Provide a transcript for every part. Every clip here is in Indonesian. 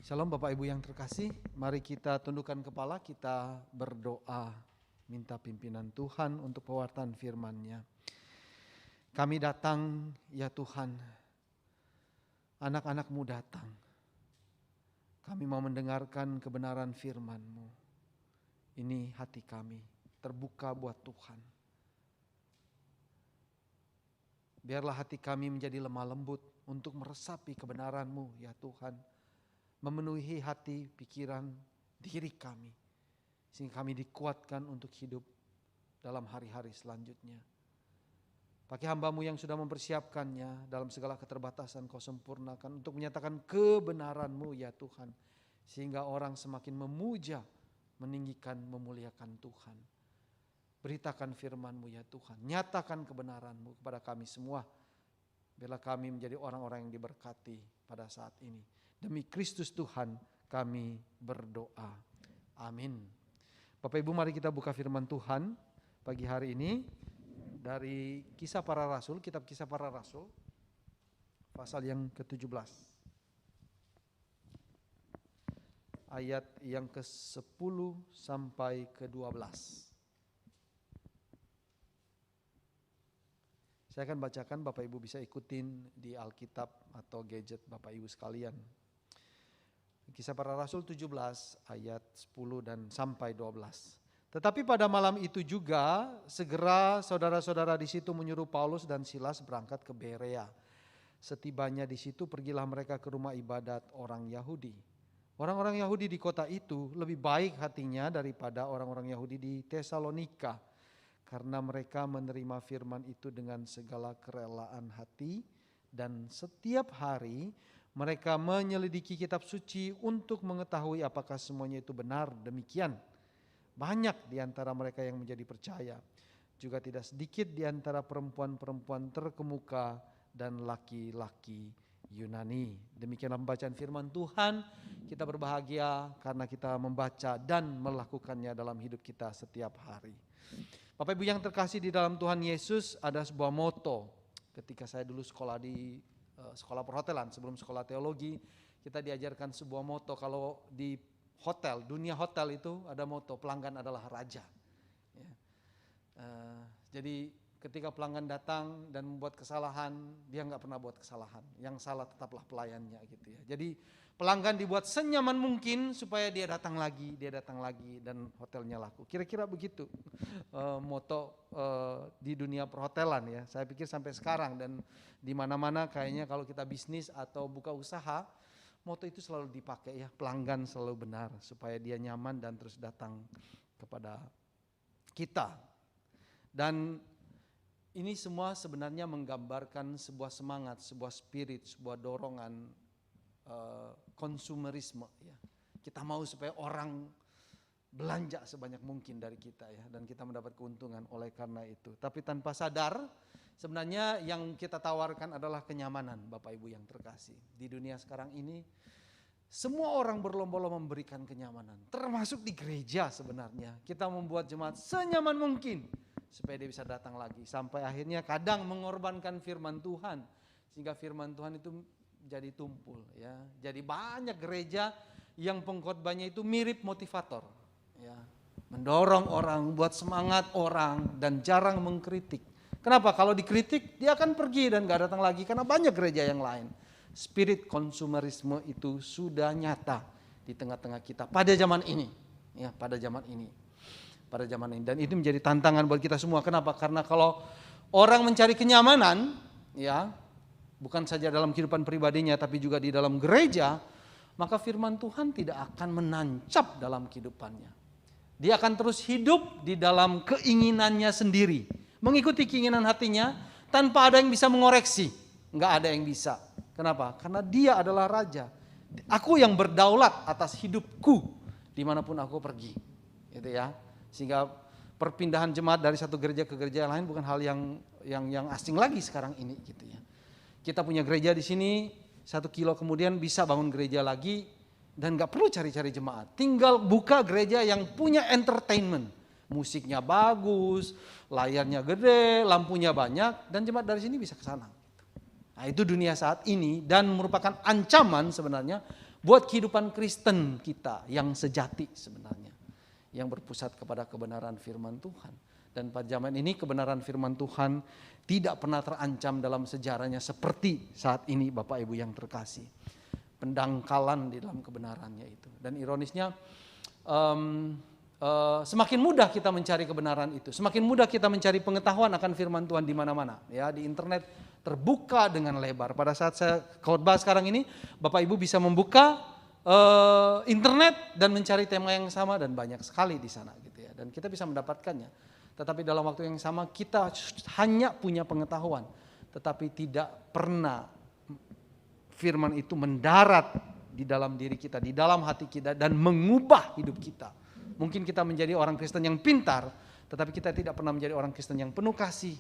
Shalom Bapak Ibu yang terkasih, mari kita tundukkan kepala, kita berdoa, minta pimpinan Tuhan untuk pewartaan firman-Nya. Kami datang ya Tuhan, anak-anak-Mu datang. Kami mau mendengarkan kebenaran firman-Mu. Ini hati kami, terbuka buat Tuhan. Biarlah hati kami menjadi lemah lembut untuk meresapi kebenaran-Mu ya Tuhan. Memenuhi hati, pikiran, diri kami. Sehingga kami dikuatkan untuk hidup dalam hari-hari selanjutnya. Pakai hamba-Mu yang sudah mempersiapkannya dalam segala keterbatasan Kau sempurnakan untuk menyatakan kebenaran-Mu ya Tuhan. Sehingga orang semakin memuja, meninggikan, memuliakan Tuhan. Beritakan firman-Mu ya Tuhan. Nyatakan kebenaran-Mu kepada kami semua. Biarlah kami menjadi orang-orang yang diberkati pada saat ini. Demi Kristus Tuhan kami berdoa. Amin. Bapak Ibu, mari kita buka firman Tuhan pagi hari ini dari Kisah Para Rasul, kitab Kisah Para Rasul, pasal yang ke-17. Ayat yang ke-10 sampai ke-12. Saya akan bacakan, Bapak Ibu bisa ikutin di Alkitab atau gadget Bapak Ibu sekalian. Kisah Para Rasul 17 ayat 10 dan sampai 12. Tetapi pada malam itu juga segera saudara-saudara di situ menyuruh Paulus dan Silas berangkat ke Berea. Setibanya di situ pergilah mereka ke rumah ibadat orang Yahudi. Orang-orang Yahudi di kota itu lebih baik hatinya daripada orang-orang Yahudi di Tesalonika, karena mereka menerima firman itu dengan segala kerelaan hati, dan setiap hari mereka menyelidiki kitab suci untuk mengetahui apakah semuanya itu benar demikian. Banyak di antara mereka yang menjadi percaya. Juga tidak sedikit di antara perempuan-perempuan terkemuka dan laki-laki Yunani. Demikianlah pembacaan firman Tuhan. Kita berbahagia karena kita membaca dan melakukannya dalam hidup kita setiap hari. Bapak Ibu yang terkasih di dalam Tuhan Yesus, ada sebuah moto. Ketika saya dulu sekolah di sekolah perhotelan, sebelum sekolah teologi, kita diajarkan sebuah moto. Kalau di hotel, dunia hotel itu ada moto, pelanggan adalah raja. Ya. Jadi ketika pelanggan datang dan membuat kesalahan, dia nggak pernah buat kesalahan. Yang salah tetaplah pelayannya gitu ya. Jadi pelanggan dibuat senyaman mungkin supaya dia datang lagi dan hotelnya laku. Kira-kira begitu moto di dunia perhotelan ya. Saya pikir sampai sekarang dan di mana-mana kayaknya kalau kita bisnis atau buka usaha, moto itu selalu dipakai ya. Pelanggan selalu benar supaya dia nyaman dan terus datang kepada kita. Dan ini semua sebenarnya menggambarkan sebuah semangat, sebuah spirit, sebuah dorongan konsumerisme ya. Kita mau supaya orang belanja sebanyak mungkin dari kita ya, dan kita mendapat keuntungan oleh karena itu. Tapi tanpa sadar sebenarnya yang kita tawarkan adalah kenyamanan, Bapak Ibu yang terkasih. Di dunia sekarang ini semua orang berlomba-lomba memberikan kenyamanan, termasuk di gereja sebenarnya. Kita membuat jemaat senyaman mungkin supaya dia bisa datang lagi, sampai akhirnya kadang mengorbankan firman Tuhan sehingga firman Tuhan itu jadi tumpul ya. Jadi banyak gereja yang pengkhotbahnya itu mirip motivator ya. Mendorong orang, buat semangat orang dan jarang mengkritik. Kenapa? Kalau dikritik dia akan pergi dan gak datang lagi karena banyak gereja yang lain. Spirit konsumerisme itu sudah nyata di tengah-tengah kita pada zaman ini ya, pada zaman ini. Dan itu menjadi tantangan buat kita semua. Kenapa? Karena kalau orang mencari kenyamanan ya, bukan saja dalam kehidupan pribadinya tapi juga di dalam gereja, maka firman Tuhan tidak akan menancap dalam kehidupannya. Dia akan terus hidup di dalam keinginannya sendiri, mengikuti keinginan hatinya tanpa ada yang bisa mengoreksi. Enggak ada yang bisa. Kenapa? Karena dia adalah raja. Aku yang berdaulat atas hidupku dimanapun aku pergi. Gitu ya. Sehingga perpindahan jemaat dari satu gereja ke gereja lain bukan hal yang asing lagi sekarang ini gitu ya. Kita punya gereja di sini, 1 kilo kemudian bisa bangun gereja lagi dan gak perlu cari-cari jemaat. Tinggal buka gereja yang punya entertainment. Musiknya bagus, layarnya gede, lampunya banyak, dan jemaat dari sini bisa ke sana. Nah itu dunia saat ini dan merupakan ancaman sebenarnya buat kehidupan Kristen kita yang sejati sebenarnya, yang berpusat kepada kebenaran firman Tuhan. Dan pada zaman ini kebenaran firman Tuhan tidak pernah terancam dalam sejarahnya seperti saat ini, Bapak Ibu yang terkasih. Pendangkalan di dalam kebenarannya itu. Dan ironisnya semakin mudah kita mencari kebenaran itu, semakin mudah kita mencari pengetahuan akan firman Tuhan di mana-mana. Ya, di internet terbuka dengan lebar. Pada saat saya khotbah sekarang ini, Bapak Ibu bisa membuka internet dan mencari tema yang sama, dan banyak sekali di sana gitu ya. Dan kita bisa mendapatkannya. Tetapi dalam waktu yang sama kita hanya punya pengetahuan, tetapi tidak pernah firman itu mendarat di dalam diri kita, di dalam hati kita, dan mengubah hidup kita. Mungkin kita menjadi orang Kristen yang pintar, tetapi kita tidak pernah menjadi orang Kristen yang penuh kasih,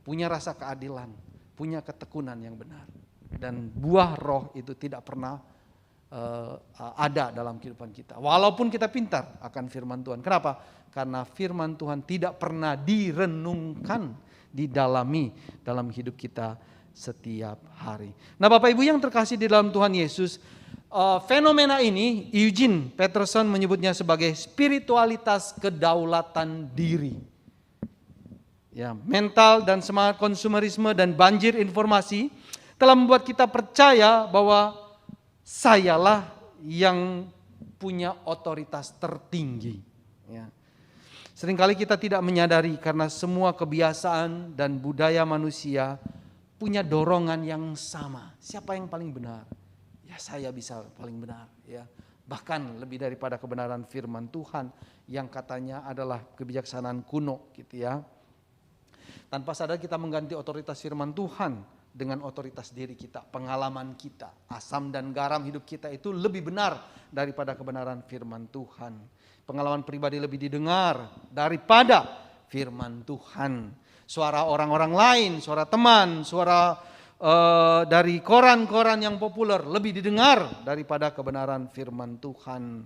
punya rasa keadilan, punya ketekunan yang benar. Dan buah roh itu tidak pernah ada dalam kehidupan kita. Walaupun kita pintar akan firman Tuhan. Kenapa? Karena firman Tuhan tidak pernah direnungkan, didalami dalam hidup kita setiap hari. Nah, Bapak Ibu yang terkasih di dalam Tuhan Yesus, fenomena ini Eugene Peterson menyebutnya sebagai spiritualitas kedaulatan diri. Ya, mental dan semangat konsumerisme dan banjir informasi telah membuat kita percaya bahwa sayalah yang punya otoritas tertinggi. Ya. Seringkali kita tidak menyadari karena semua kebiasaan dan budaya manusia punya dorongan yang sama. Siapa yang paling benar? Ya, saya bisa paling benar. Ya, bahkan lebih daripada kebenaran firman Tuhan yang katanya adalah kebijaksanaan kuno, gitu ya. Tanpa sadar kita mengganti otoritas firman Tuhan dengan otoritas diri kita, pengalaman kita. Asam dan garam hidup kita itu lebih benar daripada kebenaran firman Tuhan. Pengalaman pribadi lebih didengar daripada firman Tuhan. Suara orang-orang lain, suara teman, suara dari koran-koran yang populer lebih didengar daripada kebenaran firman Tuhan.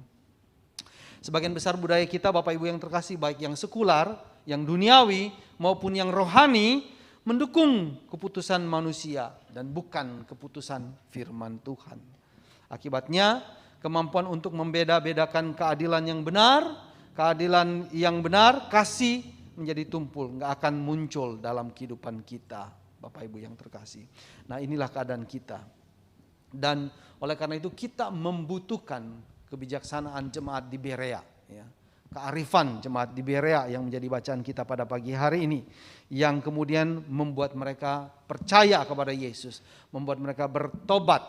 Sebagian besar budaya kita, Bapak Ibu yang terkasih, baik yang sekular, yang duniawi maupun yang rohani, mendukung keputusan manusia dan bukan keputusan firman Tuhan. Akibatnya kemampuan untuk membeda-bedakan keadilan yang benar, kasih menjadi tumpul, nggak akan muncul dalam kehidupan kita, Bapak Ibu yang terkasih. Nah, inilah keadaan kita. Dan oleh karena itu kita membutuhkan kebijaksanaan jemaat di Berea, ya. Kearifan jemaat di Berea yang menjadi bacaan kita pada pagi hari ini, yang kemudian membuat mereka percaya kepada Yesus, membuat mereka bertobat,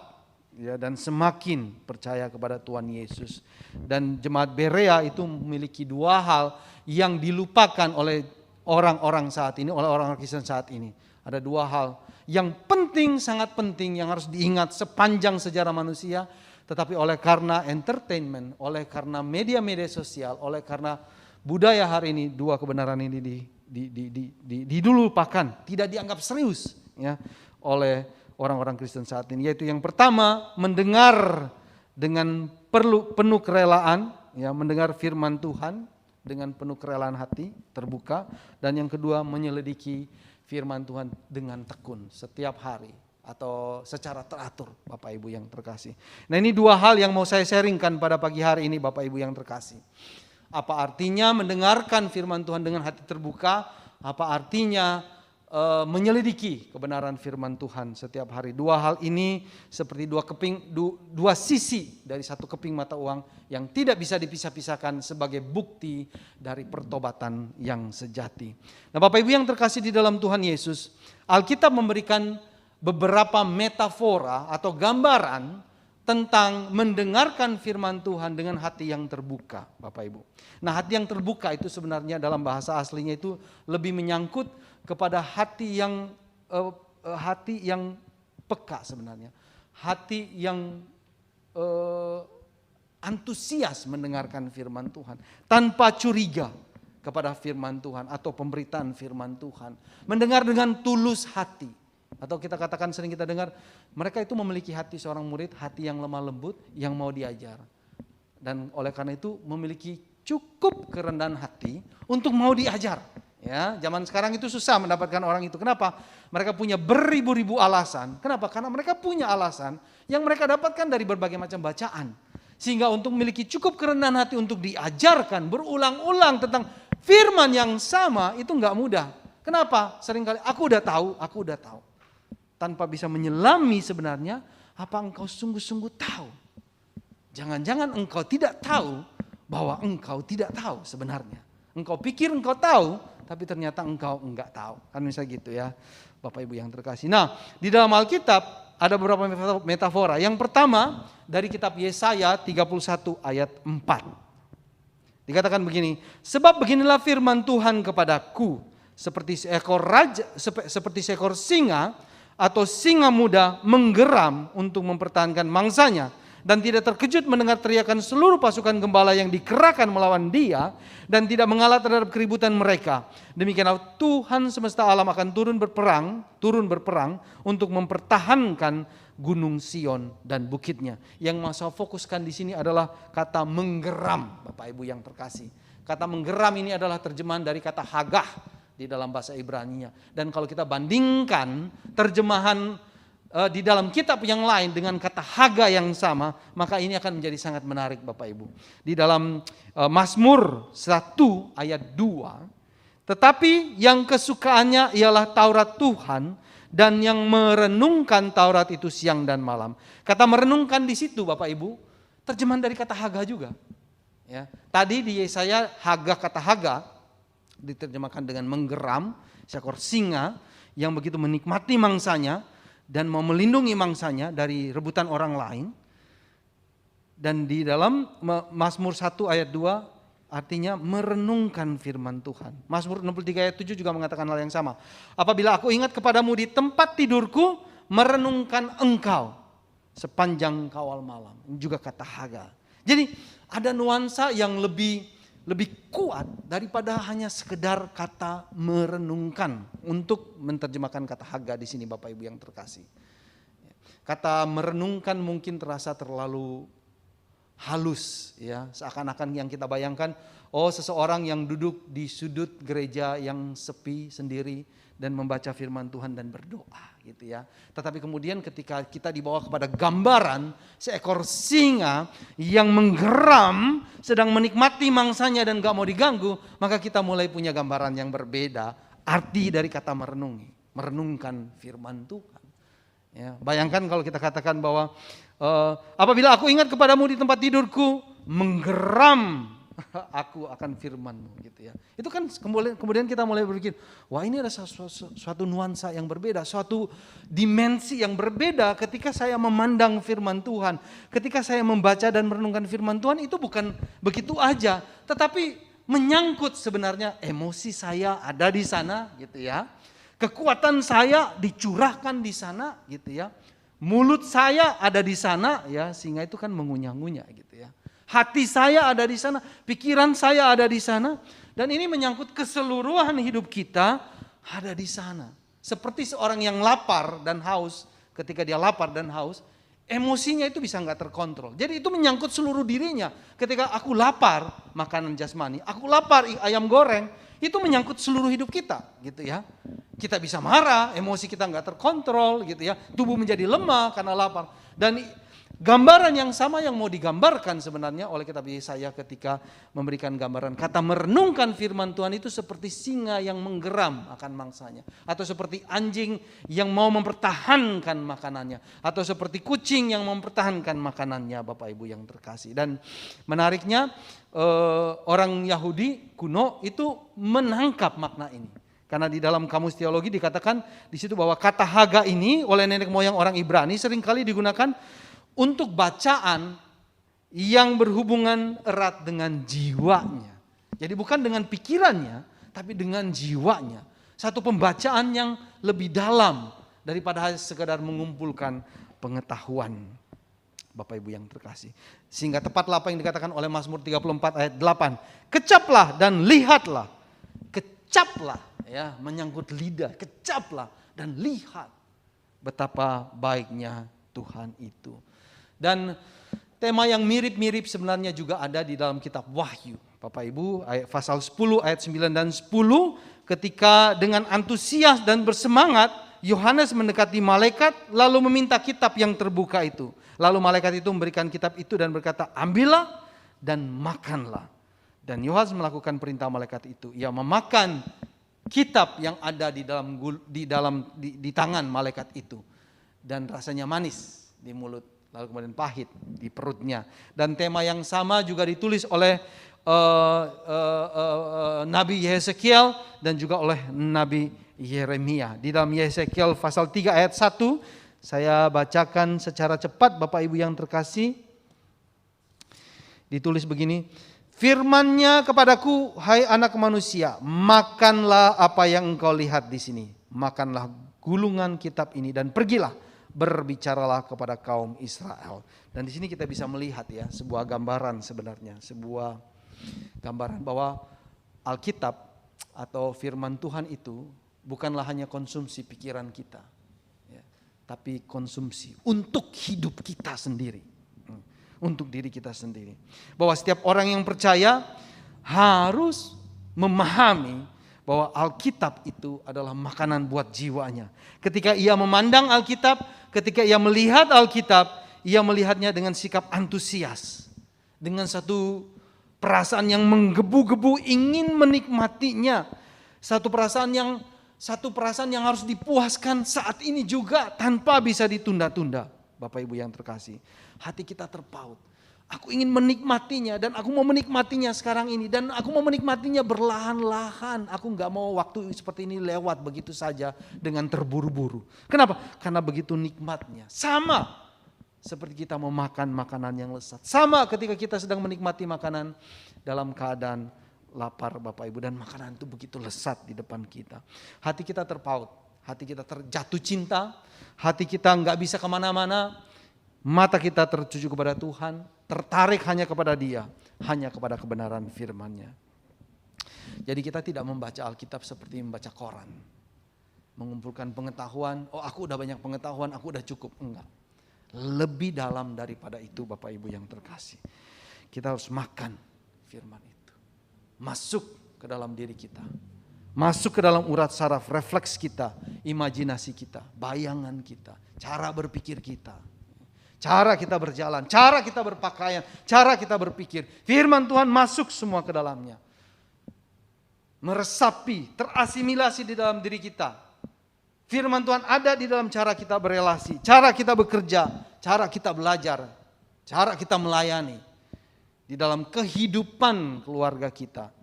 ya, dan semakin percaya kepada Tuhan Yesus. Dan jemaat Berea itu memiliki dua hal yang dilupakan oleh orang-orang saat ini, oleh orang-orang Kristen saat ini. Ada dua hal yang penting, sangat penting, yang harus diingat sepanjang sejarah manusia. Tetapi oleh karena entertainment, oleh karena media-media sosial, oleh karena budaya hari ini, dua kebenaran ini dilupakan, tidak dianggap serius, ya, oleh orang-orang Kristen saat ini. Yaitu yang pertama, mendengar dengan penuh kerelaan, ya, mendengar firman Tuhan dengan penuh kerelaan hati, terbuka. Dan yang kedua, menyelidiki firman Tuhan dengan tekun setiap hari atau secara teratur, Bapak Ibu yang terkasih. Nah, ini dua hal yang mau saya sharingkan pada pagi hari ini, Bapak Ibu yang terkasih. Apa artinya mendengarkan firman Tuhan dengan hati terbuka? Apa artinya menyelidiki kebenaran firman Tuhan setiap hari? Dua hal ini seperti dua sisi dari satu keping mata uang yang tidak bisa dipisah-pisahkan sebagai bukti dari pertobatan yang sejati. Nah, Bapak Ibu yang terkasih di dalam Tuhan Yesus, Alkitab memberikan beberapa metafora atau gambaran tentang mendengarkan firman Tuhan dengan hati yang terbuka, Bapak Ibu. Nah, hati yang terbuka itu sebenarnya dalam bahasa aslinya itu lebih menyangkut kepada hati yang peka sebenarnya. Hati yang antusias mendengarkan firman Tuhan tanpa curiga kepada firman Tuhan atau pemberitaan firman Tuhan. Mendengar dengan tulus hati. Atau kita katakan, sering kita dengar, mereka itu memiliki hati seorang murid, hati yang lemah lembut, yang mau diajar. Dan oleh karena itu memiliki cukup kerendahan hati untuk mau diajar. Ya, zaman sekarang itu susah mendapatkan orang itu. Kenapa? Mereka punya beribu-ribu alasan. Kenapa? Karena mereka punya alasan yang mereka dapatkan dari berbagai macam bacaan. Sehingga untuk memiliki cukup kerendahan hati untuk diajarkan berulang-ulang tentang firman yang sama itu nggak mudah. Kenapa? Seringkali aku udah tahu. Tanpa bisa menyelami sebenarnya apa engkau sungguh-sungguh tahu. Jangan-jangan engkau tidak tahu bahwa engkau tidak tahu sebenarnya. Engkau pikir engkau tahu, tapi ternyata engkau enggak tahu. Kan misalnya gitu ya, Bapak Ibu yang terkasih. Nah, di dalam Alkitab ada beberapa metafora. Yang pertama dari kitab Yesaya 31 ayat 4. Dikatakan begini, sebab beginilah firman Tuhan kepadaku, seperti seekor singa atau singa muda menggeram untuk mempertahankan mangsanya, dan tidak terkejut mendengar teriakan seluruh pasukan gembala yang dikerahkan melawan dia, dan tidak mengalah terhadap keributan mereka. Demikianlah Tuhan semesta alam akan turun berperang untuk mempertahankan Gunung Sion dan bukitnya. Yang saya fokuskan di sini adalah kata menggeram, Bapak Ibu yang terkasih. Kata menggeram ini adalah terjemahan dari kata hagah di dalam bahasa Ibrani-nya. Dan kalau kita bandingkan terjemahan di dalam kitab yang lain dengan kata haga yang sama, maka ini akan menjadi sangat menarik Bapak Ibu. Di dalam Mazmur 1 ayat 2, tetapi yang kesukaannya ialah Taurat Tuhan, dan yang merenungkan Taurat itu siang dan malam. Kata merenungkan di situ Bapak Ibu, terjemahan dari kata haga juga. Ya, tadi di Yesaya kata haga diterjemahkan dengan menggeram, seekor singa yang begitu menikmati mangsanya dan mau melindungi mangsanya dari rebutan orang lain. Dan di dalam Mazmur 1 ayat 2 artinya merenungkan firman Tuhan. Mazmur 63 ayat 7 juga mengatakan hal yang sama. Apabila aku ingat kepadamu di tempat tidurku, merenungkan engkau sepanjang kawal malam. Ini juga kata haga. Jadi ada nuansa yang lebih kuat daripada hanya sekedar kata merenungkan untuk menerjemahkan kata haga di sini Bapak Ibu yang terkasih. Kata merenungkan mungkin terasa terlalu halus ya, seakan-akan yang kita bayangkan seseorang yang duduk di sudut gereja yang sepi sendiri dan membaca firman Tuhan dan berdoa gitu ya. Tetapi kemudian ketika kita dibawa kepada gambaran seekor singa yang menggeram sedang menikmati mangsanya dan gak mau diganggu, maka kita mulai punya gambaran yang berbeda arti dari kata merenungkan firman Tuhan. Ya, bayangkan kalau kita katakan bahwa apabila aku ingat kepadamu di tempat tidurku, menggeram aku akan firman-Mu gitu ya. Itu kan kemudian kita mulai berpikir, wah ini ada suatu nuansa yang berbeda, suatu dimensi yang berbeda ketika saya memandang firman Tuhan. Ketika saya membaca dan merenungkan firman Tuhan itu bukan begitu aja, tetapi menyangkut sebenarnya emosi saya ada di sana gitu ya. Kekuatan saya dicurahkan di sana gitu ya. Mulut saya ada di sana ya, sehingga itu kan mengunyah-ngunyah gitu ya. Hati saya ada di sana, pikiran saya ada di sana, dan ini menyangkut keseluruhan hidup kita ada di sana. Seperti seorang yang lapar dan haus, ketika dia lapar dan haus, emosinya itu bisa nggak terkontrol. Jadi itu menyangkut seluruh dirinya. Ketika aku lapar makanan jasmani, aku lapar ayam goreng, itu menyangkut seluruh hidup kita, gitu ya. Kita bisa marah, emosi kita nggak terkontrol, gitu ya. Tubuh menjadi lemah karena lapar. Dan gambaran yang sama yang mau digambarkan sebenarnya oleh kitab Yesaya ketika memberikan gambaran kata merenungkan firman Tuhan itu seperti singa yang menggeram akan mangsanya, atau seperti anjing yang mau mempertahankan makanannya, atau seperti kucing yang mempertahankan makanannya Bapak Ibu yang terkasih. Dan menariknya orang Yahudi kuno itu menangkap makna ini. Karena di dalam kamus teologi dikatakan di situ bahwa kata haga ini oleh nenek moyang orang Ibrani seringkali digunakan untuk bacaan yang berhubungan erat dengan jiwanya. Jadi bukan dengan pikirannya, tapi dengan jiwanya. Satu pembacaan yang lebih dalam daripada sekedar mengumpulkan pengetahuan. Bapak Ibu yang terkasih. Sehingga tepatlah apa yang dikatakan oleh Mazmur 34 ayat 8. Kecaplah dan lihatlah. Kecaplah, ya, menyangkut lidah. Kecaplah dan lihat betapa baiknya Tuhan itu. Dan tema yang mirip-mirip sebenarnya juga ada di dalam kitab Wahyu. Bapak Ibu, pasal 10 ayat 9 dan 10 ketika dengan antusias dan bersemangat Yohanes mendekati malaikat lalu meminta kitab yang terbuka itu. Lalu malaikat itu memberikan kitab itu dan berkata, ambillah dan makanlah. Dan Yohanes melakukan perintah malaikat itu. Ia memakan kitab yang ada di tangan malaikat itu. Dan rasanya manis di mulut, lalu kemudian pahit di perutnya. Dan tema yang sama juga ditulis oleh Nabi Yesekiel dan juga oleh Nabi Yeremia. Di dalam Yesekiel pasal 3 ayat 1, saya bacakan secara cepat Bapak Ibu yang terkasih. Ditulis begini, firman-Nya kepadaku, hai anak manusia, makanlah apa yang engkau lihat di sini. Makanlah gulungan kitab ini dan pergilah, berbicaralah kepada kaum Israel. Dan di sini kita bisa melihat ya, sebuah gambaran sebenarnya, sebuah gambaran bahwa Alkitab atau firman Tuhan itu bukanlah hanya konsumsi pikiran kita, ya, tapi konsumsi untuk hidup kita sendiri, untuk diri kita sendiri. Bahwa setiap orang yang percaya harus memahami bahwa Alkitab itu adalah makanan buat jiwanya. Ketika ia memandang Alkitab, ketika ia melihat Alkitab, ia melihatnya dengan sikap antusias, dengan satu perasaan yang menggebu-gebu ingin menikmatinya. Satu perasaan yang harus dipuaskan saat ini juga tanpa bisa ditunda-tunda. Bapak Ibu yang terkasih, hati kita terpaut. Aku ingin menikmatinya dan aku mau menikmatinya sekarang ini. Dan aku mau menikmatinya berlahan-lahan. Aku gak mau waktu seperti ini lewat begitu saja dengan terburu-buru. Kenapa? Karena begitu nikmatnya. Sama seperti kita memakan makanan yang lezat. Sama ketika kita sedang menikmati makanan dalam keadaan lapar Bapak Ibu. Dan makanan itu begitu lezat di depan kita. Hati kita terpaut. Hati kita terjatuh cinta. Hati kita gak bisa kemana-mana. Mata kita tertuju kepada Tuhan. Tertarik hanya kepada Dia. Hanya kepada kebenaran firman-Nya. Jadi kita tidak membaca Alkitab seperti membaca koran. Mengumpulkan pengetahuan. Oh, aku udah banyak pengetahuan, aku udah cukup. Enggak. Lebih dalam daripada itu Bapak Ibu yang terkasih. Kita harus makan firman itu. Masuk ke dalam diri kita. Masuk ke dalam urat saraf, refleks kita, imajinasi kita, bayangan kita, cara berpikir kita. Cara kita berjalan, cara kita berpakaian, cara kita berpikir. Firman Tuhan masuk semua ke dalamnya. Meresapi, terasimilasi di dalam diri kita. Firman Tuhan ada di dalam cara kita berelasi, cara kita bekerja, cara kita belajar, cara kita melayani. Di dalam kehidupan keluarga kita,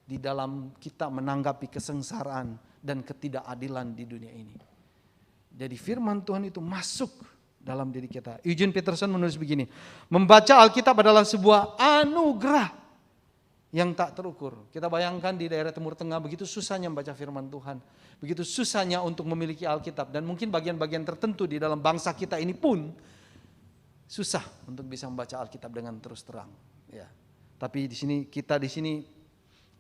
di dalam kita menanggapi kesengsaraan dan ketidakadilan di dunia ini. Jadi firman Tuhan itu masuk dalam diri kita. Eugene Peterson menulis begini, membaca Alkitab adalah sebuah anugerah yang tak terukur. Kita bayangkan di daerah Timur Tengah begitu susahnya membaca firman Tuhan. Begitu susahnya untuk memiliki Alkitab. Dan mungkin bagian-bagian tertentu di dalam bangsa kita ini pun susah untuk bisa membaca Alkitab dengan terus terang. Ya. Tapi di sini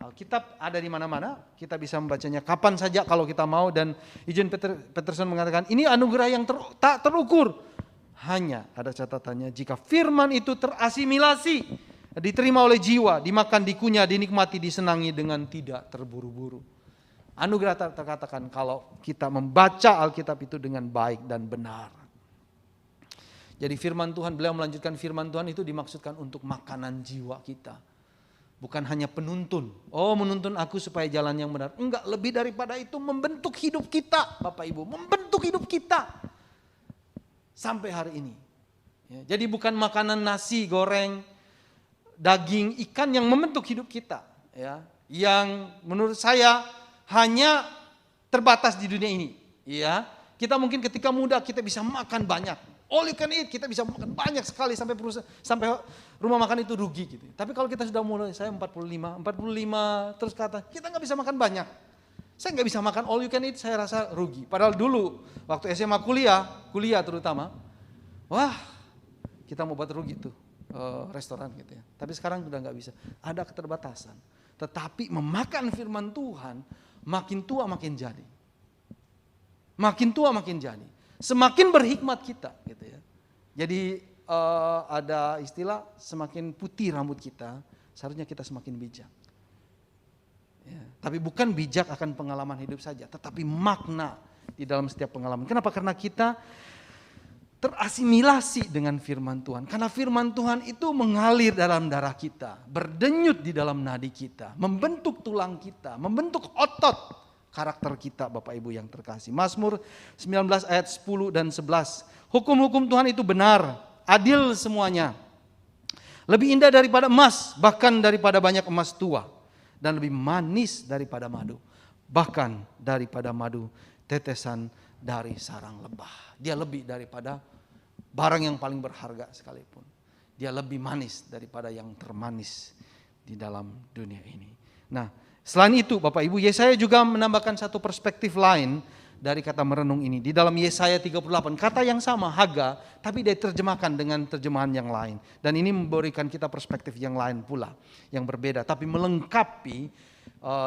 Alkitab ada di mana-mana. Kita bisa membacanya kapan saja kalau kita mau. Dan Eugene Peterson mengatakan ini anugerah yang tak terukur. Hanya ada catatannya jika firman itu terasimilasi, diterima oleh jiwa, dimakan, dikunyah, dinikmati, disenangi dengan tidak terburu-buru. Anugerah terkatakan kalau kita membaca Alkitab itu dengan baik dan benar. Jadi firman Tuhan, beliau melanjutkan firman Tuhan itu dimaksudkan untuk makanan jiwa kita. Bukan hanya penuntun. Oh, menuntun aku supaya jalan yang benar. Enggak, lebih daripada itu membentuk hidup kita, Bapak Ibu. Membentuk hidup kita. Sampai hari ini. Ya, jadi bukan makanan nasi goreng, daging, ikan yang membentuk hidup kita, ya, yang menurut saya hanya terbatas di dunia ini, ya. Kita mungkin ketika muda kita bisa makan banyak, all you can eat, kita bisa makan banyak sekali sampai rumah makan itu rugi gitu. Tapi kalau kita sudah mulai, saya 45 terus kata kita nggak bisa makan banyak, saya nggak bisa makan all you can eat, saya rasa rugi. Padahal dulu waktu SMA kuliah terutama, wah kita mau buat rugi tuh. Restoran gitu ya. Tapi sekarang sudah nggak bisa. Ada keterbatasan. Tetapi memakan firman Tuhan, makin tua makin jadi. Makin tua makin jadi. Semakin berhikmat kita gitu ya. Jadi ada istilah semakin putih rambut kita, seharusnya kita semakin bijak. Ya, tapi bukan bijak akan pengalaman hidup saja, tetapi makna di dalam setiap pengalaman. Kenapa? Karena kita terasimilasi dengan firman Tuhan. Karena firman Tuhan itu mengalir dalam darah kita, berdenyut di dalam nadi kita, membentuk tulang kita, membentuk otot karakter kita, Bapak Ibu yang terkasih. Mazmur 19 ayat 10 dan 11. Hukum-hukum Tuhan itu benar, adil semuanya. Lebih indah daripada emas, bahkan daripada banyak emas tua. Dan lebih manis daripada madu, bahkan daripada madu tetesan dari sarang lebah. Dia lebih daripada barang yang paling berharga sekalipun. Dia lebih manis daripada yang termanis di dalam dunia ini. Nah, selain itu Bapak Ibu, Yesaya juga menambahkan satu perspektif lain dari kata merenung ini. Di dalam Yesaya 38, kata yang sama, haga, tapi diterjemahkan dengan terjemahan yang lain. Dan ini memberikan kita perspektif yang lain pula, yang berbeda. Tapi melengkapi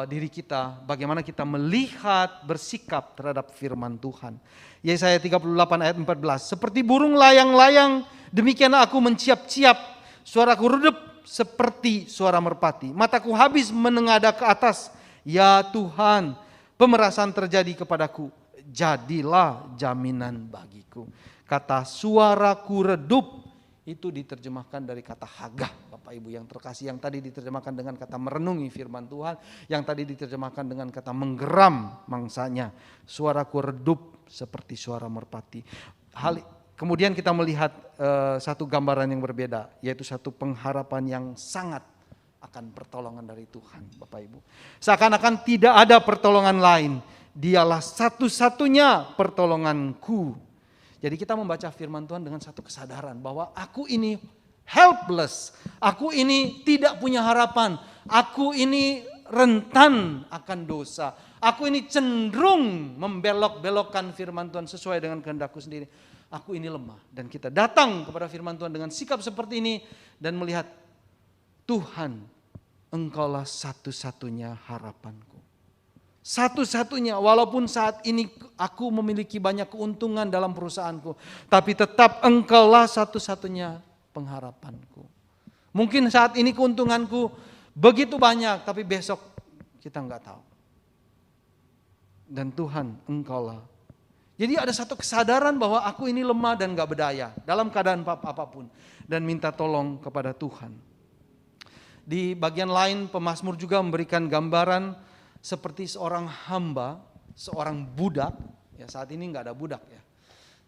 diri kita, bagaimana kita melihat, bersikap terhadap firman Tuhan. Yesaya 38 ayat 14, seperti burung layang-layang, demikianlah aku menciap-ciap, suaraku redup seperti suara merpati. Mataku habis menengadah ke atas, ya Tuhan, pemerasan terjadi kepadaku. Jadilah jaminan bagiku. Kata suaraku redup itu diterjemahkan dari kata hagah, Bapak Ibu yang terkasih, yang tadi diterjemahkan dengan kata merenungi firman Tuhan, yang tadi diterjemahkan dengan kata menggeram mangsanya. Suaraku redup seperti suara merpati. Kemudian kita melihat satu gambaran yang berbeda, yaitu satu pengharapan yang sangat akan pertolongan dari Tuhan, Bapak Ibu. Seakan-akan tidak ada pertolongan lain. Dialah satu-satunya pertolonganku. Jadi kita membaca firman Tuhan dengan satu kesadaran bahwa aku ini helpless. Aku ini tidak punya harapan. Aku ini rentan akan dosa. Aku ini cenderung membelok-belokkan firman Tuhan sesuai dengan kehendakku sendiri. Aku ini lemah. Dan kita datang kepada firman Tuhan dengan sikap seperti ini dan melihat, Tuhan, Engkaulah satu-satunya harapanku. Satu-satunya, walaupun saat ini aku memiliki banyak keuntungan dalam perusahaanku, tapi tetap Engkaulah satu-satunya pengharapanku. Mungkin saat ini keuntunganku begitu banyak, tapi besok kita nggak tahu. Dan Tuhan, Engkaulah. Jadi ada satu kesadaran bahwa aku ini lemah dan nggak berdaya dalam keadaan apapun, dan minta tolong kepada Tuhan. Di bagian lain pemazmur juga memberikan gambaran seperti seorang hamba, seorang budak. Ya, saat ini nggak ada budak ya.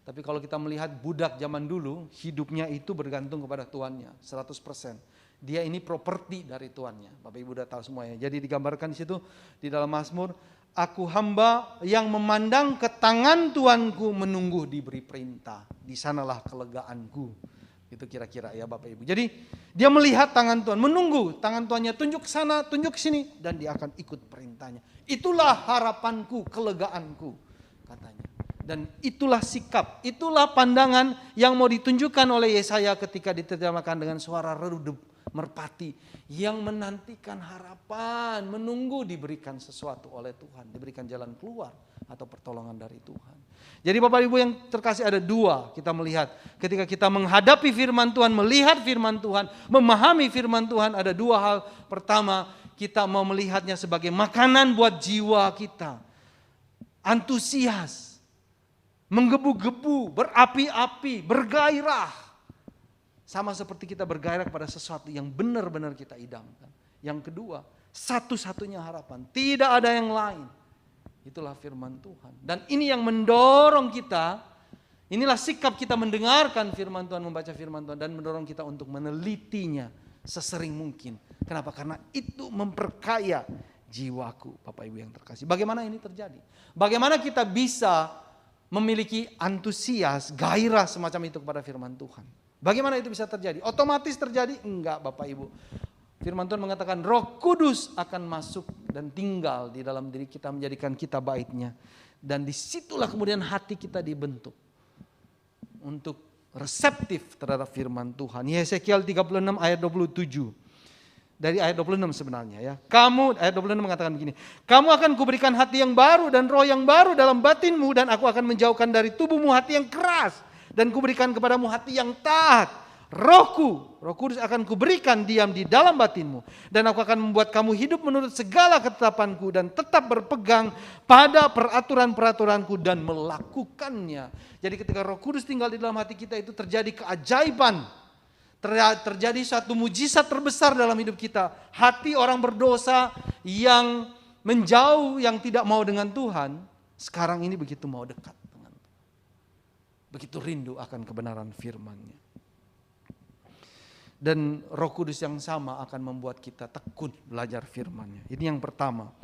Tapi kalau kita melihat budak zaman dulu, hidupnya itu bergantung kepada tuannya 100%. Dia ini properti dari tuannya. Bapak Ibu udah tahu semuanya. Jadi digambarkan di situ di dalam Mazmur, aku hamba yang memandang ke tangan tuanku menunggu diberi perintah. Di sanalah kelegaanku. Itu kira-kira ya Bapak Ibu. Jadi dia melihat tangan Tuhan, menunggu tangan Tuhannya tunjuk ke sana, tunjuk ke sini, dan dia akan ikut perintahnya. Itulah harapanku, kelegaanku, katanya. Dan itulah sikap, itulah pandangan yang mau ditunjukkan oleh Yesaya ketika diterjemahkan dengan suara redup merpati yang menantikan harapan, menunggu diberikan sesuatu oleh Tuhan, diberikan jalan keluar atau pertolongan dari Tuhan. Jadi Bapak Ibu yang terkasih, ada dua kita melihat. Ketika kita menghadapi firman Tuhan, melihat firman Tuhan, memahami firman Tuhan, ada dua hal. Pertama, kita mau melihatnya sebagai makanan buat jiwa kita. Antusias, menggebu-gebu, berapi-api, bergairah. Sama seperti kita bergairah kepada sesuatu yang benar-benar kita idamkan. Yang kedua, satu-satunya harapan, tidak ada yang lain. Itulah firman Tuhan. Dan ini yang mendorong kita, inilah sikap kita mendengarkan firman Tuhan, membaca firman Tuhan, dan mendorong kita untuk menelitinya sesering mungkin. Kenapa? Karena itu memperkaya jiwaku, Bapak Ibu yang terkasih. Bagaimana ini terjadi? Bagaimana kita bisa memiliki antusias, gairah semacam itu kepada firman Tuhan? Bagaimana itu bisa terjadi? Otomatis terjadi? Enggak, Bapak Ibu. Firman Tuhan mengatakan Roh Kudus akan masuk dan tinggal di dalam diri kita, menjadikan kita baitnya. Dan disitulah kemudian hati kita dibentuk untuk reseptif terhadap firman Tuhan. Yesekiel 36 ayat 27. Dari ayat 26 sebenarnya ya. Ayat 26 mengatakan begini. Kamu akan kuberikan hati yang baru dan roh yang baru dalam batinmu, dan aku akan menjauhkan dari tubuhmu hati yang keras, dan kuberikan kepadamu hati yang taat. Roh Kudus akan kuberikan diam di dalam batinmu. Dan aku akan membuat kamu hidup menurut segala ketetapanku dan tetap berpegang pada peraturan-peraturanku dan melakukannya. Jadi ketika Roh Kudus tinggal di dalam hati kita itu terjadi keajaiban. Terjadi satu mujizat terbesar dalam hidup kita. Hati orang berdosa yang menjauh, yang tidak mau dengan Tuhan, sekarang ini begitu mau dekat dengan Tuhan. Begitu rindu akan kebenaran firman-Nya. Dan Roh Kudus yang sama akan membuat kita tekun belajar firman-Nya. Ini yang pertama.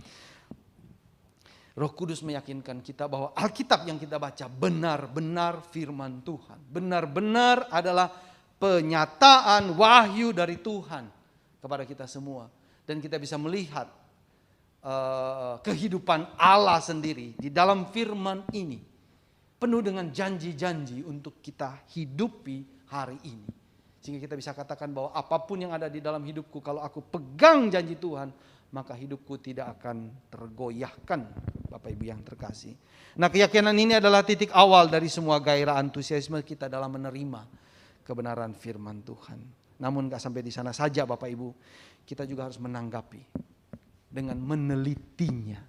Roh Kudus meyakinkan kita bahwa Alkitab yang kita baca benar-benar firman Tuhan. Benar-benar adalah penyataan wahyu dari Tuhan kepada kita semua. Dan kita bisa melihat kehidupan Allah sendiri di dalam firman ini. Penuh dengan janji-janji untuk kita hidupi hari ini. Sehingga kita bisa katakan bahwa apapun yang ada di dalam hidupku, kalau aku pegang janji Tuhan, maka hidupku tidak akan tergoyahkan, Bapak Ibu yang terkasih. Nah, keyakinan ini adalah titik awal dari semua gairah antusiasme kita dalam menerima kebenaran firman Tuhan. Namun gak sampai di sana saja Bapak Ibu, kita juga harus menanggapi dengan menelitinya.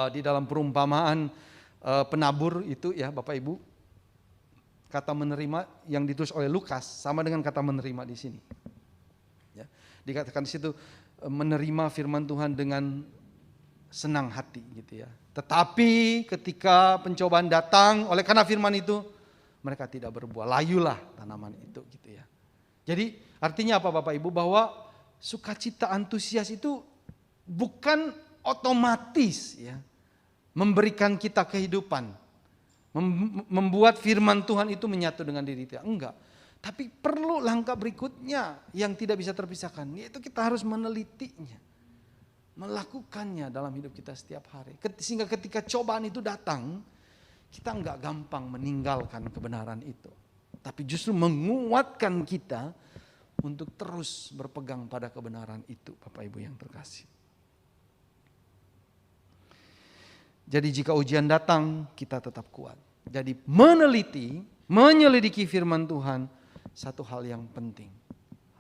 Di dalam perumpamaan penabur itu ya Bapak Ibu, kata menerima yang ditulis oleh Lukas sama dengan kata menerima di sini. Ya, dikatakan di situ menerima firman Tuhan dengan senang hati gitu ya. Tetapi ketika pencobaan datang oleh karena firman itu, mereka tidak berbuah, layulah tanaman itu gitu ya. Jadi artinya apa Bapak Ibu? Bahwa sukacita antusias itu bukan otomatis ya memberikan kita kehidupan. Membuat firman Tuhan itu menyatu dengan diri kita. Enggak. Tapi perlu langkah berikutnya yang tidak bisa terpisahkan. Yaitu kita harus menelitinya. Melakukannya dalam hidup kita setiap hari. Sehingga ketika cobaan itu datang, kita enggak gampang meninggalkan kebenaran itu. Tapi justru menguatkan kita untuk terus berpegang pada kebenaran itu, Bapak Ibu yang terkasih. Jadi jika ujian datang, kita tetap kuat. Jadi menyelidiki firman Tuhan, satu hal yang penting.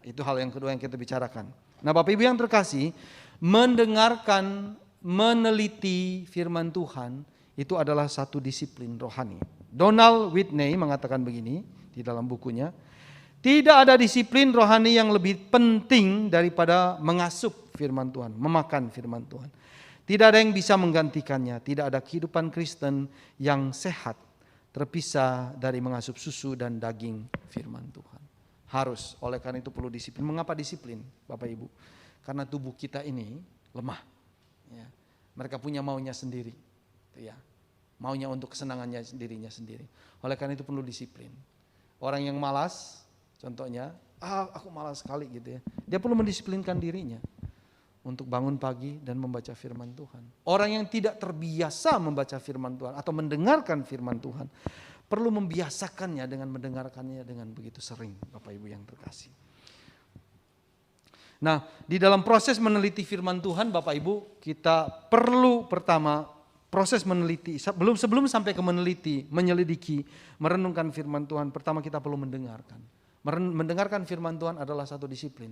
Itu hal yang kedua yang kita bicarakan. Nah Bapak Ibu yang terkasih, mendengarkan, meneliti firman Tuhan, itu adalah satu disiplin rohani. Donald Whitney mengatakan begini di dalam bukunya, tidak ada disiplin rohani yang lebih penting daripada mengasup firman Tuhan, memakan firman Tuhan. Tidak ada yang bisa menggantikannya. Tidak ada kehidupan Kristen yang sehat terpisah dari mengasup susu dan daging firman Tuhan. Harus, oleh karena itu perlu disiplin. Mengapa disiplin Bapak Ibu? Karena tubuh kita ini lemah. Ya. Mereka punya maunya sendiri. Ya. Maunya untuk kesenangannya dirinya sendiri. Oleh karena itu perlu disiplin. Orang yang malas, contohnya, aku malas sekali gitu ya. Dia perlu mendisiplinkan dirinya untuk bangun pagi dan membaca firman Tuhan. Orang yang tidak terbiasa membaca firman Tuhan atau mendengarkan firman Tuhan, perlu membiasakannya dengan mendengarkannya dengan begitu sering, Bapak Ibu yang terkasih. Nah, di dalam proses meneliti firman Tuhan, Bapak Ibu, kita perlu pertama proses meneliti. Sebelum sampai ke meneliti, menyelidiki, merenungkan firman Tuhan, pertama kita perlu mendengarkan. Mendengarkan firman Tuhan adalah satu disiplin.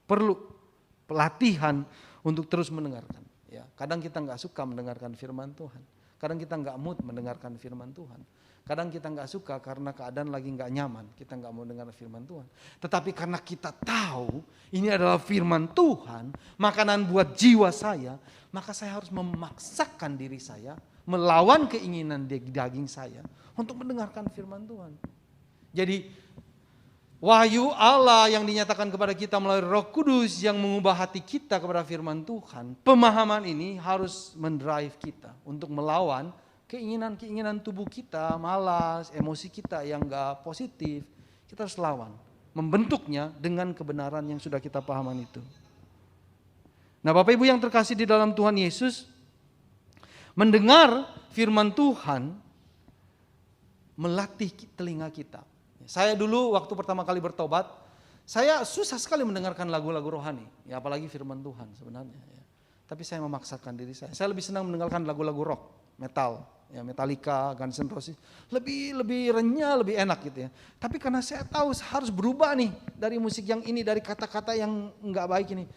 Perlu pelatihan untuk terus mendengarkan. Ya, kadang kita nggak suka mendengarkan firman Tuhan. Kadang kita nggak mood mendengarkan firman Tuhan. Kadang kita nggak suka karena keadaan lagi nggak nyaman. Kita nggak mau dengar firman Tuhan. Tetapi karena kita tahu ini adalah firman Tuhan, makanan buat jiwa saya, maka saya harus memaksakan diri saya, melawan keinginan daging saya untuk mendengarkan firman Tuhan. Jadi wahyu Allah yang dinyatakan kepada kita melalui Roh Kudus yang mengubah hati kita kepada firman Tuhan. Pemahaman ini harus mendrive kita untuk melawan keinginan-keinginan tubuh kita, malas, emosi kita yang gak positif. Kita harus lawan, membentuknya dengan kebenaran yang sudah kita pahaman itu. Nah Bapak Ibu yang terkasih di dalam Tuhan Yesus, mendengar firman Tuhan melatih telinga kita. Saya dulu waktu pertama kali bertobat, saya susah sekali mendengarkan lagu-lagu rohani, ya apalagi firman Tuhan sebenarnya. Ya. Tapi saya memaksakan diri saya. Saya lebih senang mendengarkan lagu-lagu rock, metal. ya Metallica, Guns N' Roses, lebih renyah, lebih enak gitu ya. Tapi karena saya tahu harus berubah nih dari musik yang ini, dari kata-kata yang enggak baik ini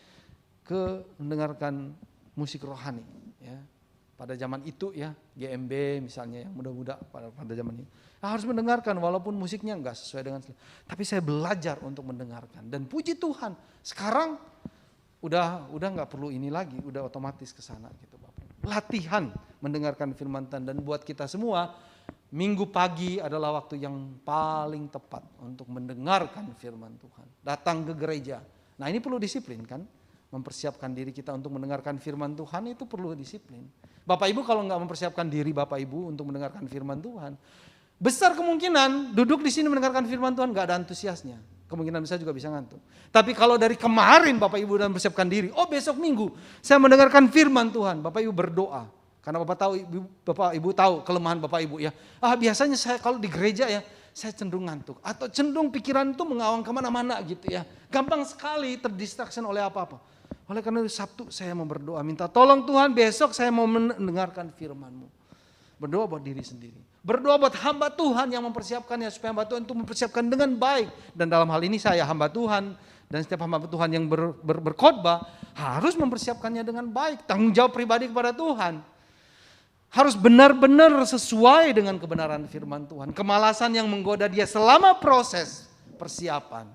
ke mendengarkan musik rohani ya. Pada zaman itu ya, GMB misalnya yang muda-muda pada zaman ini. Harus mendengarkan walaupun musiknya enggak sesuai dengan, tapi saya belajar untuk mendengarkan dan puji Tuhan, sekarang udah nggak perlu ini lagi, udah otomatis ke sana gitu Bapak. Latihan mendengarkan firman Tuhan, dan buat kita semua Minggu pagi adalah waktu yang paling tepat untuk mendengarkan firman Tuhan. Datang ke gereja. Nah, ini perlu disiplin kan? Mempersiapkan diri kita untuk mendengarkan firman Tuhan itu perlu disiplin. Bapak Ibu kalau nggak mempersiapkan diri Bapak Ibu untuk mendengarkan firman Tuhan, besar kemungkinan duduk di sini mendengarkan firman Tuhan nggak ada antusiasnya. Kemungkinan besar juga bisa ngantuk. Tapi kalau dari kemarin Bapak Ibu dan mempersiapkan diri, oh besok Minggu saya mendengarkan firman Tuhan, Bapak Ibu berdoa. Karena Bapak Ibu tahu kelemahan Bapak Ibu ya. Biasanya saya kalau di gereja ya, saya cenderung ngantuk. Atau cenderung pikiran itu mengawang kemana-mana gitu ya. Gampang sekali terdistraksi oleh apa-apa. Oleh karena itu Sabtu saya mau berdoa, minta tolong Tuhan besok saya mau mendengarkan firman-Mu. Berdoa buat diri sendiri. Berdoa buat hamba Tuhan yang mempersiapkannya supaya hamba Tuhan itu mempersiapkan dengan baik. Dan dalam hal ini saya hamba Tuhan dan setiap hamba Tuhan yang berkhotbah harus mempersiapkannya dengan baik. Tanggung jawab pribadi kepada Tuhan. Harus benar-benar sesuai dengan kebenaran firman Tuhan. Kemalasan yang menggoda dia selama proses persiapan,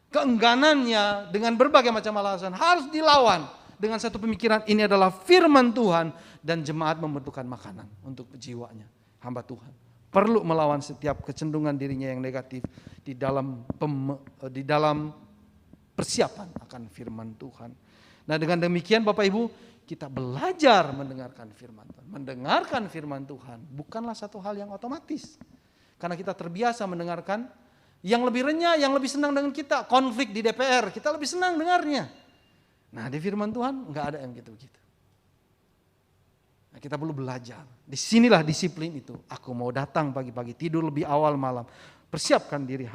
keengganannya dengan berbagai macam alasan harus dilawan dengan satu pemikiran, ini adalah firman Tuhan dan jemaat membutuhkan makanan untuk jiwanya. Hamba Tuhan perlu melawan setiap kecenderungan dirinya yang negatif di dalam persiapan akan firman Tuhan. Nah, dengan demikian Bapak Ibu, kita belajar mendengarkan firman Tuhan. Mendengarkan firman Tuhan bukanlah satu hal yang otomatis. Karena kita terbiasa mendengarkan yang lebih renyah, yang lebih senang dengan kita. Konflik di DPR, kita lebih senang dengarnya. Nah, di firman Tuhan enggak ada yang gitu-gitu. Nah, kita perlu belajar. Disinilah disiplin itu. Aku mau datang pagi-pagi, tidur lebih awal malam. Persiapkan diri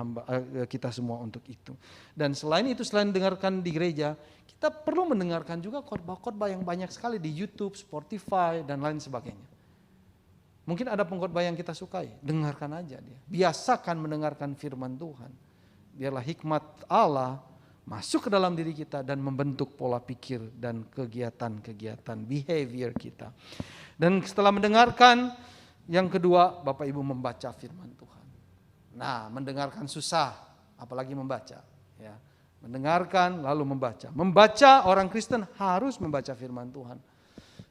kita semua untuk itu. Dan selain itu, selain dengarkan di gereja, kita perlu mendengarkan juga khotbah-khotbah yang banyak sekali di YouTube, Spotify, dan lain sebagainya. Mungkin ada pengkhotbah yang kita sukai, dengarkan aja dia. Biasakan mendengarkan firman Tuhan. Biarlah hikmat Allah masuk ke dalam diri kita dan membentuk pola pikir dan kegiatan-kegiatan behavior kita. Dan setelah mendengarkan, yang kedua Bapak Ibu membaca firman Tuhan. Nah, mendengarkan susah, apalagi membaca. Ya, mendengarkan lalu membaca. Membaca, orang Kristen harus membaca firman Tuhan.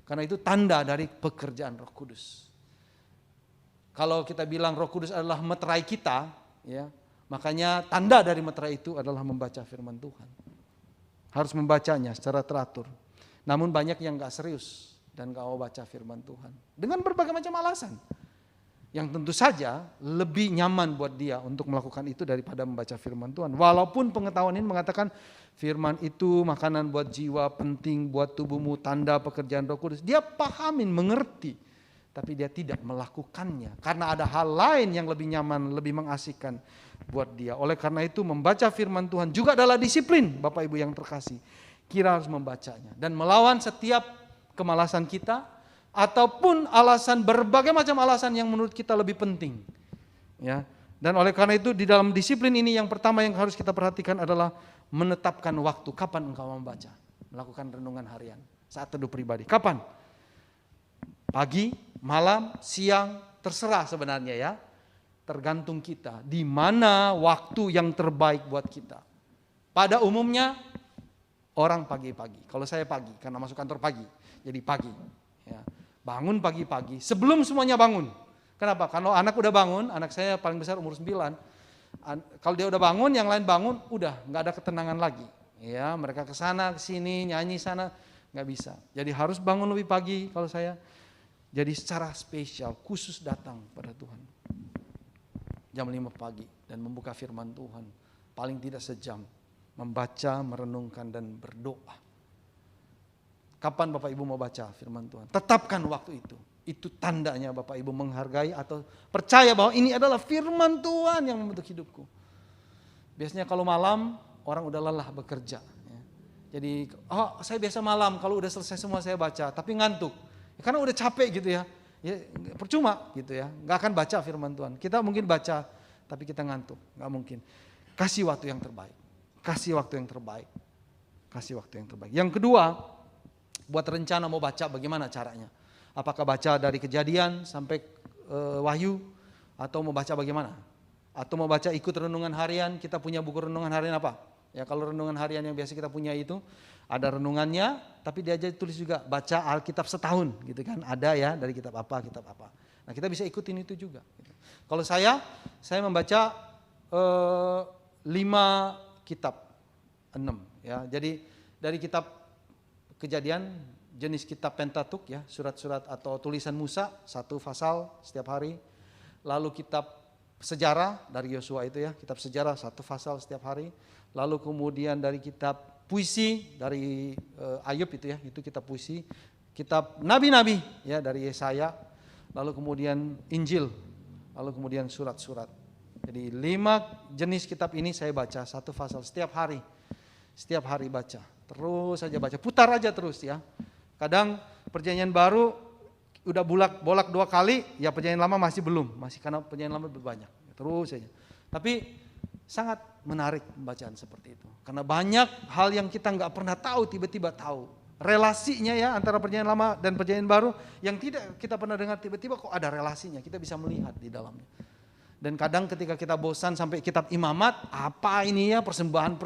Karena itu tanda dari pekerjaan Roh Kudus. Kalau kita bilang Roh Kudus adalah meterai kita, ya. Makanya tanda dari meterai itu adalah membaca firman Tuhan. Harus membacanya secara teratur. Namun banyak yang gak serius dan gak mau baca firman Tuhan. Dengan berbagai macam alasan. Yang tentu saja lebih nyaman buat dia untuk melakukan itu daripada membaca firman Tuhan. Walaupun pengetahuan ini mengatakan firman itu makanan buat jiwa, penting buat tubuhmu, tanda pekerjaan Roh Kudus. Dia pahamin, mengerti. Tapi dia tidak melakukannya. Karena ada hal lain yang lebih nyaman, lebih mengasihkan buat dia. Oleh karena itu membaca firman Tuhan juga adalah disiplin Bapak Ibu yang terkasih. Kita harus membacanya. Dan melawan setiap kemalasan kita. Ataupun alasan, berbagai macam alasan yang menurut kita lebih penting. Ya. Dan oleh karena itu di dalam disiplin ini yang pertama yang harus kita perhatikan adalah menetapkan waktu. Kapan engkau membaca? Melakukan renungan harian. Saat teduh pribadi. Kapan? Pagi, malam, siang, terserah sebenarnya ya. Tergantung kita di mana waktu yang terbaik buat kita. Pada umumnya orang pagi-pagi. Kalau saya pagi karena masuk kantor pagi, jadi pagi. Ya. Bangun pagi-pagi sebelum semuanya bangun. Kenapa? Kalau anak udah bangun, anak saya paling besar umur 9. Kalau dia udah bangun, yang lain bangun, udah nggak ada ketenangan lagi. Ya, mereka ke sana, ke sini, nyanyi sana, nggak bisa. Jadi harus bangun lebih pagi kalau saya. Jadi secara spesial, khusus datang pada Tuhan. Jam 5 pagi dan membuka firman Tuhan. Paling tidak sejam. Membaca, merenungkan dan berdoa. Kapan Bapak Ibu mau baca firman Tuhan? Tetapkan waktu itu. Itu tandanya Bapak Ibu menghargai atau percaya bahwa ini adalah firman Tuhan yang membentuk hidupku. Biasanya kalau malam orang udah lelah bekerja. Jadi saya biasa malam kalau udah selesai semua saya baca. Tapi ngantuk. Karena udah capek gitu ya. ya percuma gitu ya. Nggak akan baca firman Tuhan. Kita mungkin baca tapi kita ngantuk, nggak mungkin. Kasih waktu yang terbaik. Kasih waktu yang terbaik. Kasih waktu yang terbaik. Yang kedua, buat rencana mau baca bagaimana caranya. Apakah baca dari Kejadian sampai Wahyu, atau mau baca bagaimana? Atau mau baca ikut renungan harian, kita punya buku renungan harian apa? Ya kalau renungan harian yang biasa kita punya itu, ada renungannya, tapi dia aja tulis juga baca Alkitab setahun gitu kan. Ada ya dari kitab apa. Nah kita bisa ikutin itu juga. Gitu. Kalau saya membaca 5 kitab, 6 ya. Jadi dari kitab Kejadian, jenis kitab Pentatuk ya, surat-surat atau tulisan Musa, 1 pasal setiap hari. Lalu kitab sejarah dari Yosua itu ya, kitab sejarah 1 pasal setiap hari. Lalu kemudian dari kitab puisi dari Ayub itu ya, itu kitab puisi. Kitab nabi-nabi ya dari Yesaya. Lalu kemudian Injil. Lalu kemudian surat-surat. Jadi 5 jenis kitab ini saya baca 1 pasal setiap hari. Setiap hari baca. Terus saja baca, putar aja terus ya. Kadang perjanjian baru udah bolak 2 kali, ya perjanjian lama masih belum. Masih karena perjanjian lama lebih banyak. Terus saja. Tapi sangat menarik pembacaan seperti itu. Karena banyak hal yang kita nggak pernah tahu, tiba-tiba tahu. Relasinya ya antara perjanjian lama dan perjanjian baru yang tidak kita pernah dengar, tiba-tiba kok ada relasinya. Kita bisa melihat di dalamnya. Dan kadang ketika kita bosan sampai kitab Imamat, apa ini ya persembahan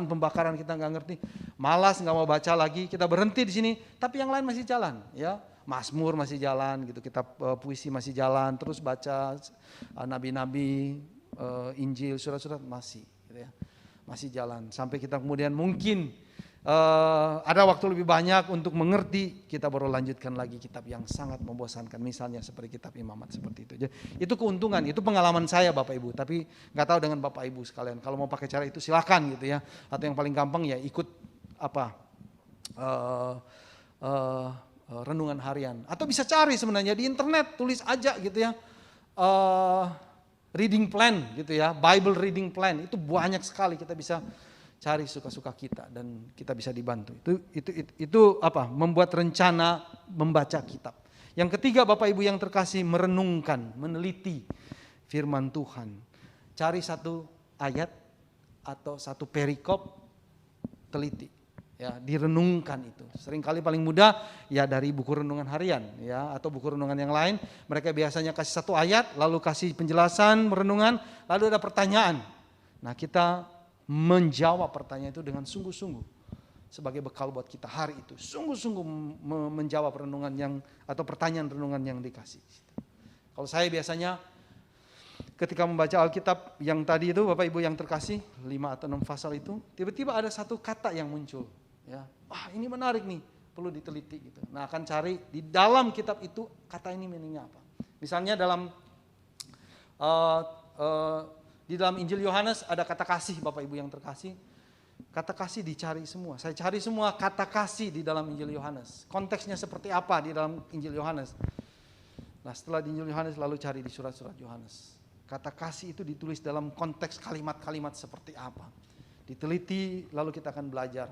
pembakaran kita nggak ngerti, malas nggak mau baca lagi, kita berhenti di sini. Tapi yang lain masih jalan, ya Mazmur masih jalan, gitu, kitab puisi masih jalan, terus baca nabi-nabi, Injil, surat-surat masih, gitu ya, masih jalan. Sampai kita kemudian mungkin ada waktu lebih banyak untuk mengerti, kita baru lanjutkan lagi kitab yang sangat membosankan, misalnya seperti kitab Imamat seperti itu. Jadi, itu keuntungan, itu pengalaman saya Bapak Ibu, tapi nggak tahu dengan Bapak Ibu sekalian. Kalau mau pakai cara itu silakan gitu ya. Atau yang paling gampang ya ikut renungan harian. Atau bisa cari sebenarnya di internet, tulis aja gitu ya. Reading plan gitu ya, Bible reading plan itu banyak sekali, kita bisa cari suka-suka kita dan kita bisa dibantu. Itu membuat rencana membaca kitab. Yang ketiga Bapak Ibu yang terkasih, merenungkan, meneliti firman Tuhan. Cari 1 ayat atau 1 perikop, teliti. Ya, direnungkan itu. Seringkali paling mudah ya dari buku renungan harian ya atau buku renungan yang lain. Mereka biasanya kasih 1 ayat, lalu kasih penjelasan renungan, lalu ada pertanyaan. Nah, kita menjawab pertanyaan itu dengan sungguh-sungguh sebagai bekal buat kita hari itu. Sungguh-sungguh menjawab renungan yang atau pertanyaan renungan yang dikasih. Kalau saya biasanya ketika membaca Alkitab yang tadi itu Bapak Ibu yang terkasih 5 atau 6 pasal itu, tiba-tiba ada 1 kata yang muncul. Ya, wah ini menarik nih, perlu diteliti gitu. Nah akan cari di dalam kitab itu kata ini meaningnya apa. Misalnya di dalam Injil Yohanes ada kata kasih Bapak Ibu yang terkasih. Kata kasih dicari semua. Saya cari semua kata kasih di dalam Injil Yohanes. Konteksnya seperti apa di dalam Injil Yohanes. Nah setelah di Injil Yohanes lalu cari di surat-surat Yohanes. Kata kasih itu ditulis dalam konteks kalimat-kalimat seperti apa. Diteliti lalu kita akan belajar.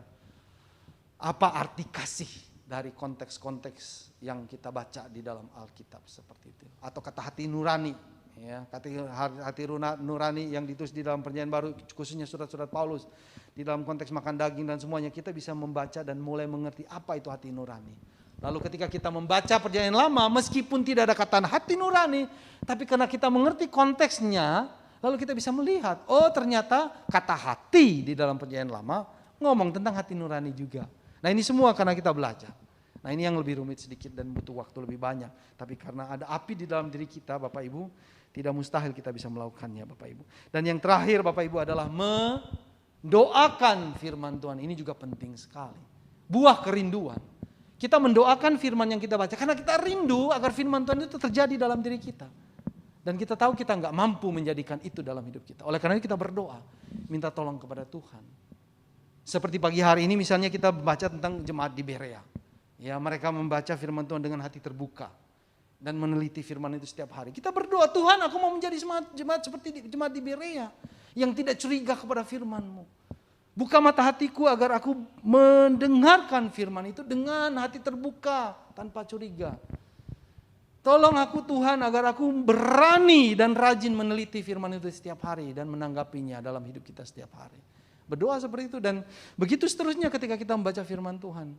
Apa arti kasih dari konteks-konteks yang kita baca di dalam Alkitab seperti itu. Atau kata hati nurani. Ya, hati nurani yang ditulis di dalam perjanjian baru, khususnya surat-surat Paulus, di dalam konteks makan daging dan semuanya, kita bisa membaca dan mulai mengerti apa itu hati nurani. Lalu ketika kita membaca perjanjian lama, meskipun tidak ada kata hati nurani, tapi karena kita mengerti konteksnya, lalu kita bisa melihat, oh ternyata kata hati di dalam perjanjian lama ngomong tentang hati nurani juga. Nah ini semua karena kita belajar. Nah ini yang lebih rumit sedikit dan butuh waktu lebih banyak. Tapi karena ada api di dalam diri kita Bapak Ibu, tidak mustahil kita bisa melakukannya Bapak Ibu. Dan yang terakhir Bapak Ibu adalah mendoakan firman Tuhan. Ini juga penting sekali. Buah kerinduan. Kita mendoakan firman yang kita baca. Karena kita rindu agar firman Tuhan itu terjadi dalam diri kita. Dan kita tahu kita nggak mampu menjadikan itu dalam hidup kita. Oleh karena itu kita berdoa. Minta tolong kepada Tuhan. Seperti pagi hari ini misalnya kita baca tentang jemaat di Berea. Ya mereka membaca firman Tuhan dengan hati terbuka. Dan meneliti firman itu setiap hari. Kita berdoa, Tuhan aku mau menjadi jemaat seperti jemaat di Berea. Yang tidak curiga kepada firman-Mu. Buka mata hatiku agar aku mendengarkan firman itu dengan hati terbuka. Tanpa curiga. Tolong aku Tuhan agar aku berani dan rajin meneliti firman itu setiap hari dan menanggapinya dalam hidup kita setiap hari. Berdoa seperti itu dan begitu seterusnya ketika kita membaca firman Tuhan.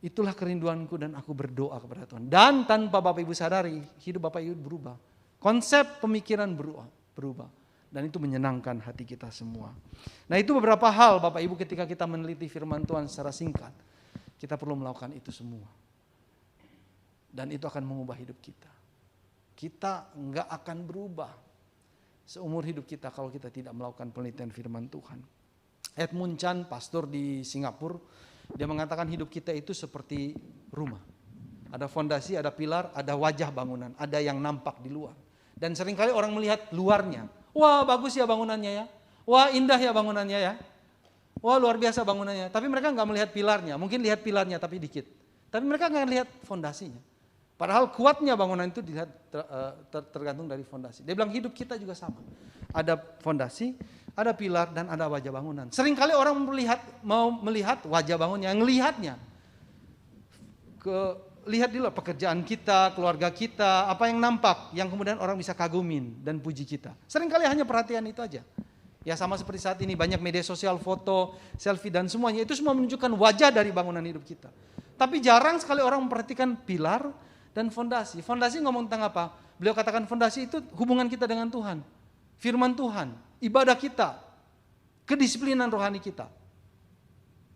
Itulah kerinduanku dan aku berdoa kepada Tuhan. Dan tanpa Bapak Ibu sadari, hidup Bapak Ibu berubah. Konsep pemikiran berubah. Dan itu menyenangkan hati kita semua. Nah itu beberapa hal Bapak Ibu ketika kita meneliti firman Tuhan secara singkat. Kita perlu melakukan itu semua. Dan itu akan mengubah hidup kita. Kita nggak akan berubah seumur hidup kita kalau kita tidak melakukan penelitian firman Tuhan. Edmund Chan, pastor di Singapura, dia mengatakan hidup kita itu seperti rumah. Ada fondasi, ada pilar, ada wajah bangunan, ada yang nampak di luar. Dan seringkali orang melihat luarnya. Wah bagus ya bangunannya ya. Wah indah ya bangunannya ya. Wah luar biasa bangunannya. Tapi mereka nggak melihat pilarnya. Mungkin lihat pilarnya tapi dikit. Tapi mereka nggak lihat fondasinya. Padahal kuatnya bangunan itu dilihat tergantung dari fondasi. Dia bilang hidup kita juga sama. Ada fondasi, ada pilar dan ada wajah bangunan. Seringkali orang mau melihat wajah bangunnya, yang lihatnya lihat dulu pekerjaan kita, keluarga kita, apa yang nampak, yang kemudian orang bisa kagumin dan puji kita. Seringkali hanya perhatian itu aja. Ya sama seperti saat ini banyak media sosial, foto, selfie dan semuanya itu semua menunjukkan wajah dari bangunan hidup kita. Tapi jarang sekali orang memperhatikan pilar dan fondasi. Fondasi ngomong tentang apa? Beliau katakan fondasi itu hubungan kita dengan Tuhan. Firman Tuhan, ibadah kita, kedisiplinan rohani kita.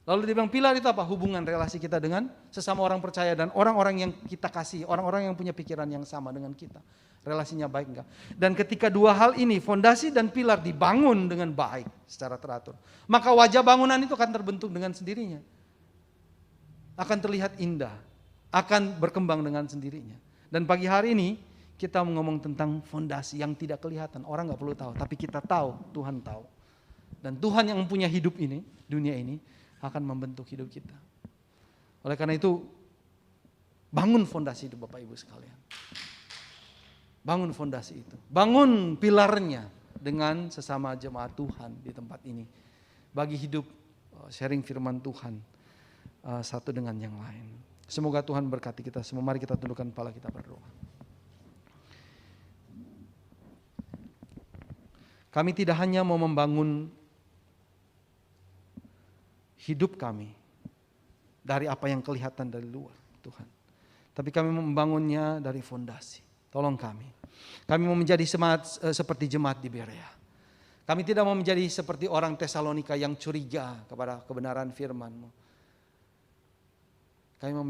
Lalu dia bilang pilar itu apa? Hubungan relasi kita dengan sesama orang percaya dan orang-orang yang kita kasih, orang-orang yang punya pikiran yang sama dengan kita. Relasinya baik enggak? Dan ketika dua hal ini, fondasi dan pilar dibangun dengan baik secara teratur, maka wajah bangunan itu akan terbentuk dengan sendirinya. Akan terlihat indah, akan berkembang dengan sendirinya. Dan pagi hari ini kita ngomong tentang fondasi yang tidak kelihatan. Orang gak perlu tahu, tapi kita tahu, Tuhan tahu. Dan Tuhan yang mempunyai hidup ini, dunia ini, akan membentuk hidup kita. Oleh karena itu, bangun fondasi itu Bapak Ibu sekalian. Bangun fondasi itu. Bangun pilarnya dengan sesama jemaat Tuhan di tempat ini. Bagi hidup sharing firman Tuhan satu dengan yang lain. Semoga Tuhan berkati kita semua. Mari kita tundukkan kepala kita berdoa. Kami tidak hanya mau membangun hidup kami dari apa yang kelihatan dari luar, Tuhan. Tapi kami membangunnya dari fondasi. Tolong kami. Kami mau menjadi seperti jemaat di Berea. Kami tidak mau menjadi seperti orang Tesalonika yang curiga kepada kebenaran firman-Mu. Kami mau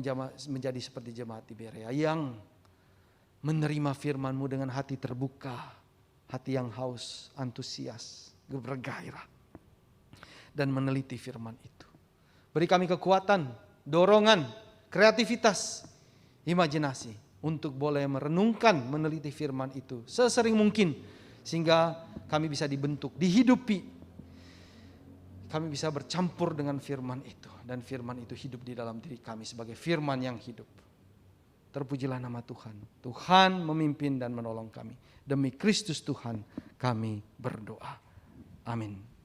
menjadi seperti jemaat di Berea yang menerima firman-Mu dengan hati terbuka, hati yang haus, antusias, bergairah, dan meneliti firman itu. Beri kami kekuatan, dorongan, kreativitas, imajinasi untuk boleh merenungkan, meneliti firman itu sesering mungkin sehingga kami bisa dibentuk, dihidupi. Kami bisa bercampur dengan firman itu dan firman itu hidup di dalam diri kami sebagai firman yang hidup. Terpujilah nama Tuhan. Tuhan memimpin dan menolong kami. Demi Kristus Tuhan kami berdoa. Amin.